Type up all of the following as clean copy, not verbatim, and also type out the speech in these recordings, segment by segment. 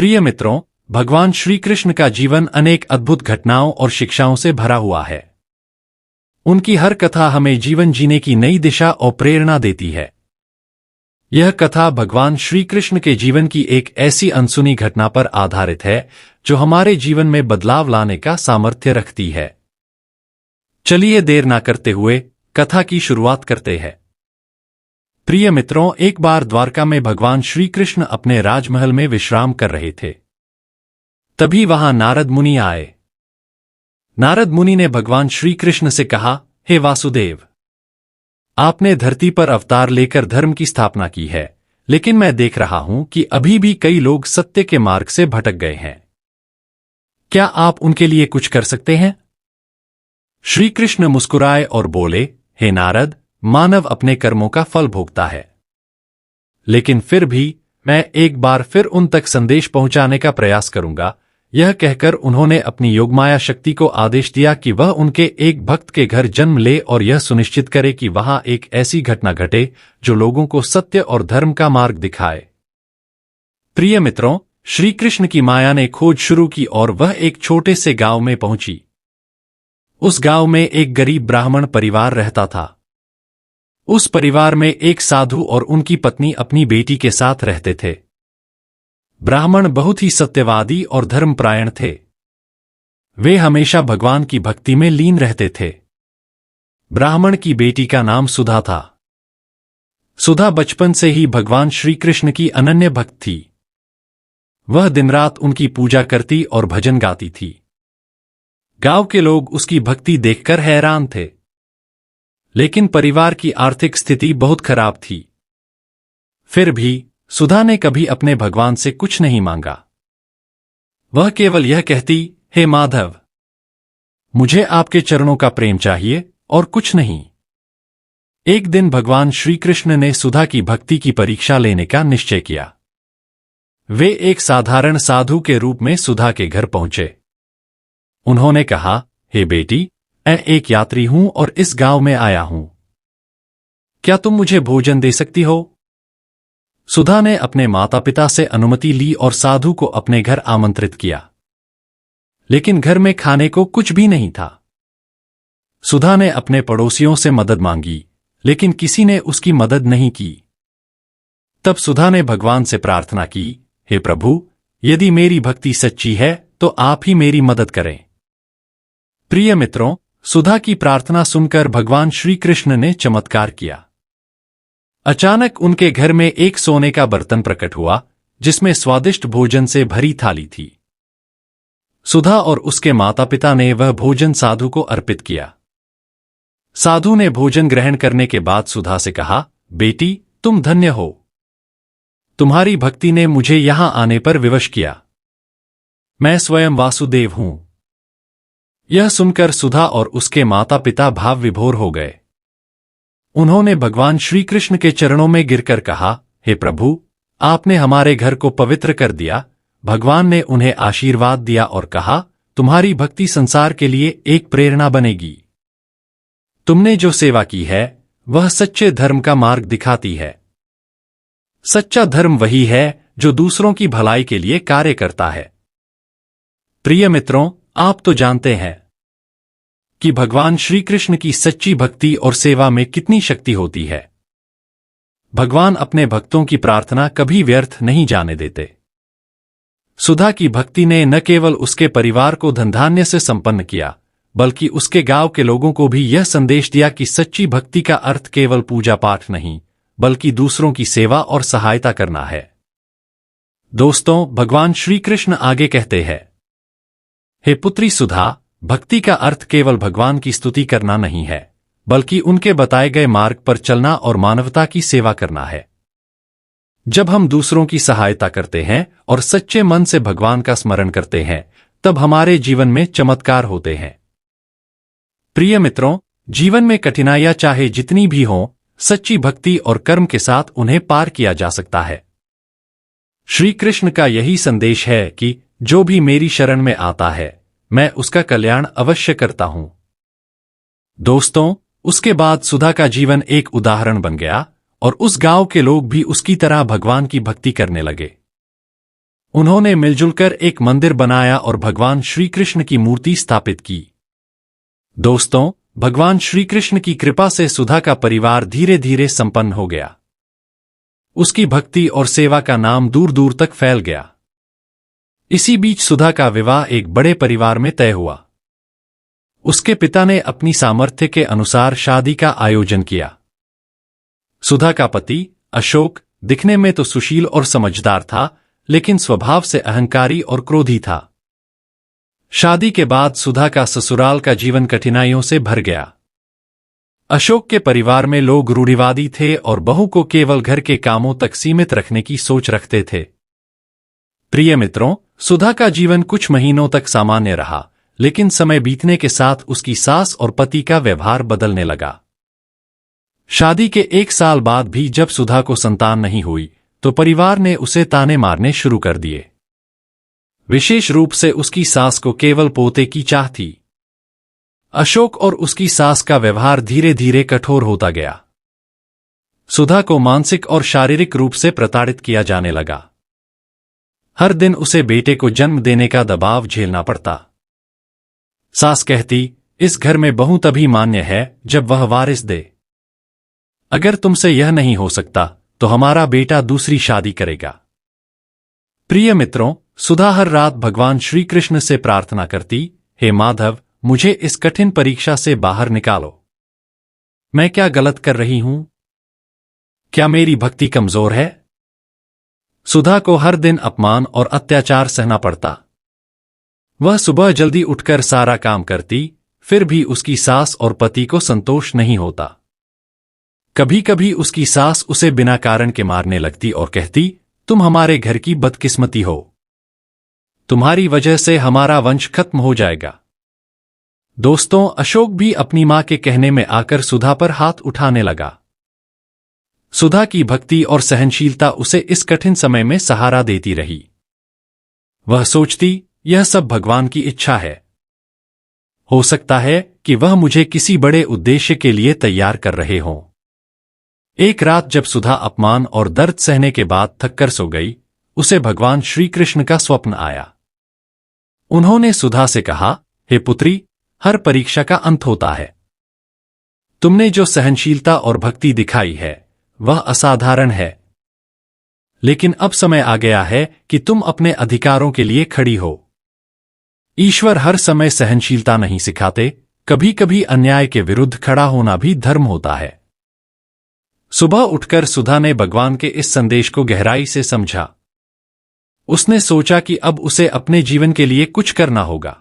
प्रिय मित्रों, भगवान श्री कृष्ण का जीवन अनेक अद्भुत घटनाओं और शिक्षाओं से भरा हुआ है। उनकी हर कथा हमें जीवन जीने की नई दिशा और प्रेरणा देती है। यह कथा भगवान श्री कृष्ण के जीवन की एक ऐसी अनसुनी घटना पर आधारित है जो हमारे जीवन में बदलाव लाने का सामर्थ्य रखती है। चलिए देर ना करते हुए कथा की शुरुआत करते हैं। प्रिय मित्रों, एक बार द्वारका में भगवान श्री कृष्ण अपने राजमहल में विश्राम कर रहे थे। तभी वहां नारद मुनि आए। नारद मुनि ने भगवान श्री कृष्ण से कहा, हे वासुदेव, आपने धरती पर अवतार लेकर धर्म की स्थापना की है, लेकिन मैं देख रहा हूं कि अभी भी कई लोग सत्य के मार्ग से भटक गए हैं। क्या आप उनके लिए कुछ कर सकते हैं? श्री कृष्ण मुस्कुराए और बोले, हे नारद, मानव अपने कर्मों का फल भोगता है, लेकिन फिर भी मैं एक बार फिर उन तक संदेश पहुंचाने का प्रयास करूंगा। यह कहकर उन्होंने अपनी योगमाया शक्ति को आदेश दिया कि वह उनके एक भक्त के घर जन्म ले और यह सुनिश्चित करे कि वहां एक ऐसी घटना घटे जो लोगों को सत्य और धर्म का मार्ग दिखाए। प्रिय मित्रों, श्री कृष्ण की माया ने खोज शुरू की और वह एक छोटे से गांव में पहुंची। उस गांव में एक गरीब ब्राह्मण परिवार रहता था। उस परिवार में एक साधु और उनकी पत्नी अपनी बेटी के साथ रहते थे। ब्राह्मण बहुत ही सत्यवादी और धर्मपरायण थे। वे हमेशा भगवान की भक्ति में लीन रहते थे। ब्राह्मण की बेटी का नाम सुधा था। सुधा बचपन से ही भगवान श्री कृष्ण की अनन्य भक्त थी। वह दिन रात उनकी पूजा करती और भजन गाती थी। गांव के लोग उसकी भक्ति देखकर हैरान थे, लेकिन परिवार की आर्थिक स्थिति बहुत खराब थी। फिर भी सुधा ने कभी अपने भगवान से कुछ नहीं मांगा। वह केवल यह कहती, हे माधव, मुझे आपके चरणों का प्रेम चाहिए और कुछ नहीं। एक दिन भगवान श्री कृष्ण ने सुधा की भक्ति की परीक्षा लेने का निश्चय किया। वे एक साधारण साधु के रूप में सुधा के घर पहुंचे। उन्होंने कहा, हे बेटी, मैं एक यात्री हूं और इस गांव में आया हूं। क्या तुम मुझे भोजन दे सकती हो? सुधा ने अपने माता पिता से अनुमति ली और साधु को अपने घर आमंत्रित किया, लेकिन घर में खाने को कुछ भी नहीं था। सुधा ने अपने पड़ोसियों से मदद मांगी, लेकिन किसी ने उसकी मदद नहीं की। तब सुधा ने भगवान से प्रार्थना की, हे प्रभु, यदि मेरी भक्ति सच्ची है तो आप ही मेरी मदद करें। प्रिय मित्रों, सुधा की प्रार्थना सुनकर भगवान श्री कृष्ण ने चमत्कार किया। अचानक उनके घर में एक सोने का बर्तन प्रकट हुआ, जिसमें स्वादिष्ट भोजन से भरी थाली थी। सुधा और उसके माता पिता ने वह भोजन साधु को अर्पित किया। साधु ने भोजन ग्रहण करने के बाद सुधा से कहा, बेटी, तुम धन्य हो। तुम्हारी भक्ति ने मुझे यहां आने पर विवश किया। मैं स्वयं वासुदेव हूं। यह सुनकर सुधा और उसके माता पिता भाव विभोर हो गए। उन्होंने भगवान श्री कृष्ण के चरणों में गिरकर कहा, हे प्रभु, आपने हमारे घर को पवित्र कर दिया। भगवान ने उन्हें आशीर्वाद दिया और कहा, तुम्हारी भक्ति संसार के लिए एक प्रेरणा बनेगी। तुमने जो सेवा की है वह सच्चे धर्म का मार्ग दिखाती है। सच्चा धर्म वही है जो दूसरों की भलाई के लिए कार्य करता है। प्रिय मित्रों, आप तो जानते हैं कि भगवान श्री कृष्ण की सच्ची भक्ति और सेवा में कितनी शक्ति होती है। भगवान अपने भक्तों की प्रार्थना कभी व्यर्थ नहीं जाने देते। सुधा की भक्ति ने न केवल उसके परिवार को धन धान्य से संपन्न किया, बल्कि उसके गांव के लोगों को भी यह संदेश दिया कि सच्ची भक्ति का अर्थ केवल पूजा पाठ नहीं, बल्कि दूसरों की सेवा और सहायता करना है। दोस्तों, भगवान श्री कृष्ण आगे कहते हैं, हे पुत्री सुधा, भक्ति का अर्थ केवल भगवान की स्तुति करना नहीं है, बल्कि उनके बताए गए मार्ग पर चलना और मानवता की सेवा करना है। जब हम दूसरों की सहायता करते हैं और सच्चे मन से भगवान का स्मरण करते हैं, तब हमारे जीवन में चमत्कार होते हैं। प्रिय मित्रों, जीवन में कठिनाइयां चाहे जितनी भी हों, सच्ची भक्ति और कर्म के साथ उन्हें पार किया जा सकता है। श्री कृष्ण का यही संदेश है कि जो भी मेरी शरण में आता है, मैं उसका कल्याण अवश्य करता हूं। दोस्तों, उसके बाद सुधा का जीवन एक उदाहरण बन गया और उस गांव के लोग भी उसकी तरह भगवान की भक्ति करने लगे। उन्होंने मिलजुलकर एक मंदिर बनाया और भगवान श्री कृष्ण की मूर्ति स्थापित की। दोस्तों, भगवान श्री कृष्ण की कृपा से सुधा का परिवार धीरे धीरे संपन्न हो गया। उसकी भक्ति और सेवा का नाम दूर दूर तक फैल गया। इसी बीच सुधा का विवाह एक बड़े परिवार में तय हुआ। उसके पिता ने अपनी सामर्थ्य के अनुसार शादी का आयोजन किया। सुधा का पति अशोक दिखने में तो सुशील और समझदार था, लेकिन स्वभाव से अहंकारी और क्रोधी था। शादी के बाद सुधा का ससुराल का जीवन कठिनाइयों से भर गया। अशोक के परिवार में लोग रूढ़िवादी थे और बहू को केवल घर के कामों तक सीमित रखने की सोच रखते थे। प्रिय मित्रों, सुधा का जीवन कुछ महीनों तक सामान्य रहा, लेकिन समय बीतने के साथ उसकी सास और पति का व्यवहार बदलने लगा। शादी के 1 साल बाद भी जब सुधा को संतान नहीं हुई, तो परिवार ने उसे ताने मारने शुरू कर दिए। विशेष रूप से उसकी सास को केवल पोते की चाह थी। अशोक और उसकी सास का व्यवहार धीरे धीरे कठोर होता गया। सुधा को मानसिक और शारीरिक रूप से प्रताड़ित किया जाने लगा। हर दिन उसे बेटे को जन्म देने का दबाव झेलना पड़ता। सास कहती, इस घर में बहू तभी मान्य है जब वह वारिस दे। अगर तुमसे यह नहीं हो सकता तो हमारा बेटा दूसरी शादी करेगा। प्रिय मित्रों, सुधा हर रात भगवान श्री कृष्ण से प्रार्थना करती, हे माधव, मुझे इस कठिन परीक्षा से बाहर निकालो। मैं क्या गलत कर रही हूं? क्या मेरी भक्ति कमजोर है? सुधा को हर दिन अपमान और अत्याचार सहना पड़ता। वह सुबह जल्दी उठकर सारा काम करती, फिर भी उसकी सास और पति को संतोष नहीं होता। कभी कभी उसकी सास उसे बिना कारण के मारने लगती और कहती, तुम हमारे घर की बदकिस्मती हो। तुम्हारी वजह से हमारा वंश खत्म हो जाएगा। दोस्तों, अशोक भी अपनी मां के कहने में आकर सुधा पर हाथ उठाने लगा। सुधा की भक्ति और सहनशीलता उसे इस कठिन समय में सहारा देती रही। वह सोचती, यह सब भगवान की इच्छा है। हो सकता है कि वह मुझे किसी बड़े उद्देश्य के लिए तैयार कर रहे हों। एक रात जब सुधा अपमान और दर्द सहने के बाद थककर सो गई, उसे भगवान श्री कृष्ण का स्वप्न आया। उन्होंने सुधा से कहा, हे पुत्री, हर परीक्षा का अंत होता है। तुमने जो सहनशीलता और भक्ति दिखाई है वह असाधारण है, लेकिन अब समय आ गया है कि तुम अपने अधिकारों के लिए खड़ी हो। ईश्वर हर समय सहनशीलता नहीं सिखाते, कभी कभी अन्याय के विरुद्ध खड़ा होना भी धर्म होता है। सुबह उठकर सुधा ने भगवान के इस संदेश को गहराई से समझा। उसने सोचा कि अब उसे अपने जीवन के लिए कुछ करना होगा।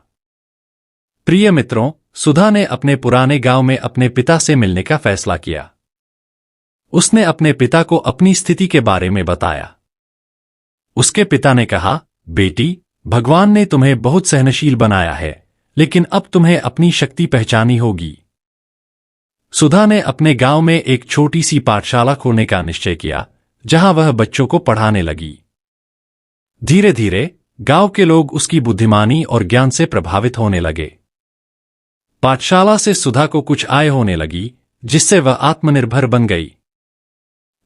प्रिय मित्रों, सुधा ने अपने पुराने गांव में अपने पिता से मिलने का फैसला किया। उसने अपने पिता को अपनी स्थिति के बारे में बताया। उसके पिता ने कहा, बेटी, भगवान ने तुम्हें बहुत सहनशील बनाया है, लेकिन अब तुम्हें अपनी शक्ति पहचानी होगी। सुधा ने अपने गांव में एक छोटी सी पाठशाला खोलने का निश्चय किया, जहां वह बच्चों को पढ़ाने लगी। धीरे धीरे गांव के लोग उसकी बुद्धिमानी और ज्ञान से प्रभावित होने लगे। पाठशाला से सुधा को कुछ आय होने लगी, जिससे वह आत्मनिर्भर बन गई।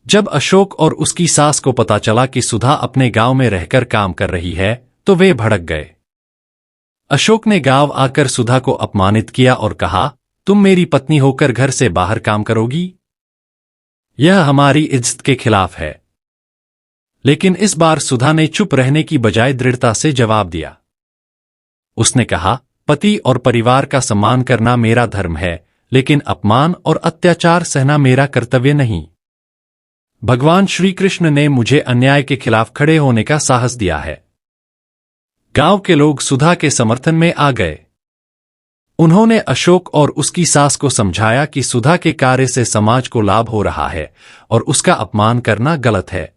जब अशोक और उसकी सास को पता चला कि सुधा अपने गांव में रहकर काम कर रही है, तो वे भड़क गए। अशोक ने गांव आकर सुधा को अपमानित किया और कहा, तुम मेरी पत्नी होकर घर से बाहर काम करोगी? यह हमारी इज्जत के खिलाफ है। लेकिन इस बार सुधा ने चुप रहने की बजाय दृढ़ता से जवाब दिया। उसने कहा, पति और परिवार का सम्मान करना मेरा धर्म है, लेकिन अपमान और अत्याचार सहना मेरा कर्तव्य नहीं। भगवान श्री कृष्ण ने मुझे अन्याय के खिलाफ खड़े होने का साहस दिया है। गांव के लोग सुधा के समर्थन में आ गए। उन्होंने अशोक और उसकी सास को समझाया कि सुधा के कार्य से समाज को लाभ हो रहा है और उसका अपमान करना गलत है।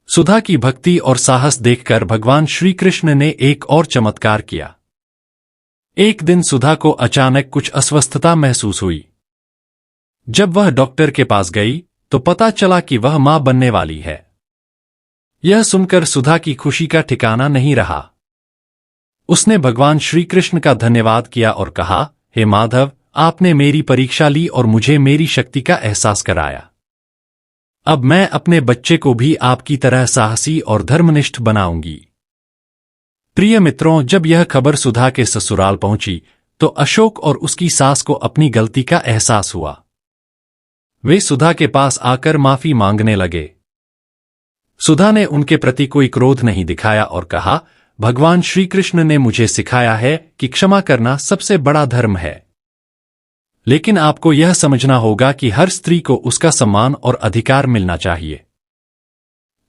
सुधा की भक्ति और साहस देखकर भगवान श्री कृष्ण ने एक और चमत्कार किया। एक दिन सुधा को अचानक कुछ अस्वस्थता महसूस हुई। जब वह डॉक्टर के पास गई तो पता चला कि वह मां बनने वाली है। यह सुनकर सुधा की खुशी का ठिकाना नहीं रहा। उसने भगवान श्री कृष्ण का धन्यवाद किया और कहा, हे माधव, आपने मेरी परीक्षा ली और मुझे मेरी शक्ति का एहसास कराया। अब मैं अपने बच्चे को भी आपकी तरह साहसी और धर्मनिष्ठ बनाऊंगी। प्रिय मित्रों, जब यह खबर सुधा के ससुराल पहुंची तो अशोक और उसकी सास को अपनी गलती का एहसास हुआ। वे सुधा के पास आकर माफी मांगने लगे। सुधा ने उनके प्रति कोई क्रोध नहीं दिखाया और कहा, भगवान श्री कृष्ण ने मुझे सिखाया है कि क्षमा करना सबसे बड़ा धर्म है। लेकिन आपको यह समझना होगा कि हर स्त्री को उसका सम्मान और अधिकार मिलना चाहिए।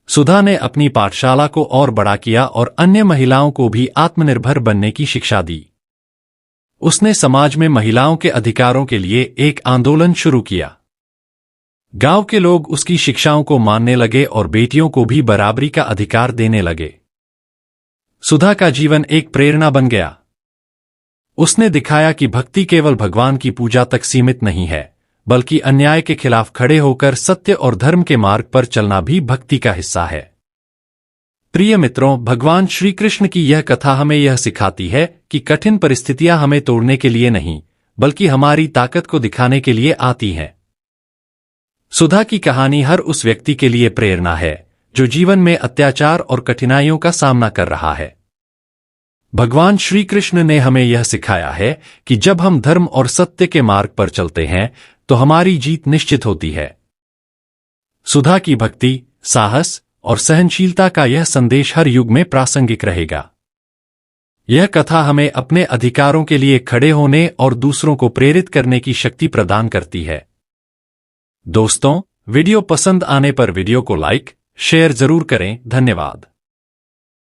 सुधा ने अपनी पाठशाला को और बड़ा किया और अन्य महिलाओं को भी आत्मनिर्भर बनने की शिक्षा दी। उसने समाज में महिलाओं के अधिकारों के लिए एक आंदोलन शुरू किया। गांव के लोग उसकी शिक्षाओं को मानने लगे और बेटियों को भी बराबरी का अधिकार देने लगे। सुधा का जीवन एक प्रेरणा बन गया। उसने दिखाया कि भक्ति केवल भगवान की पूजा तक सीमित नहीं है, बल्कि अन्याय के खिलाफ खड़े होकर सत्य और धर्म के मार्ग पर चलना भी भक्ति का हिस्सा है। प्रिय मित्रों, भगवान श्री कृष्ण की यह कथा हमें यह सिखाती है कि कठिन परिस्थितियां हमें तोड़ने के लिए नहीं, बल्कि हमारी ताकत को दिखाने के लिए आती हैं। सुधा की कहानी हर उस व्यक्ति के लिए प्रेरणा है जो जीवन में अत्याचार और कठिनाइयों का सामना कर रहा है। भगवान श्री कृष्ण ने हमें यह सिखाया है कि जब हम धर्म और सत्य के मार्ग पर चलते हैं तो हमारी जीत निश्चित होती है। सुधा की भक्ति, साहस और सहनशीलता का यह संदेश हर युग में प्रासंगिक रहेगा। यह कथा हमें अपने अधिकारों के लिए खड़े होने और दूसरों को प्रेरित करने की शक्ति प्रदान करती है। दोस्तों, वीडियो पसंद आने पर वीडियो को लाइक, शेयर जरूर करें। धन्यवाद।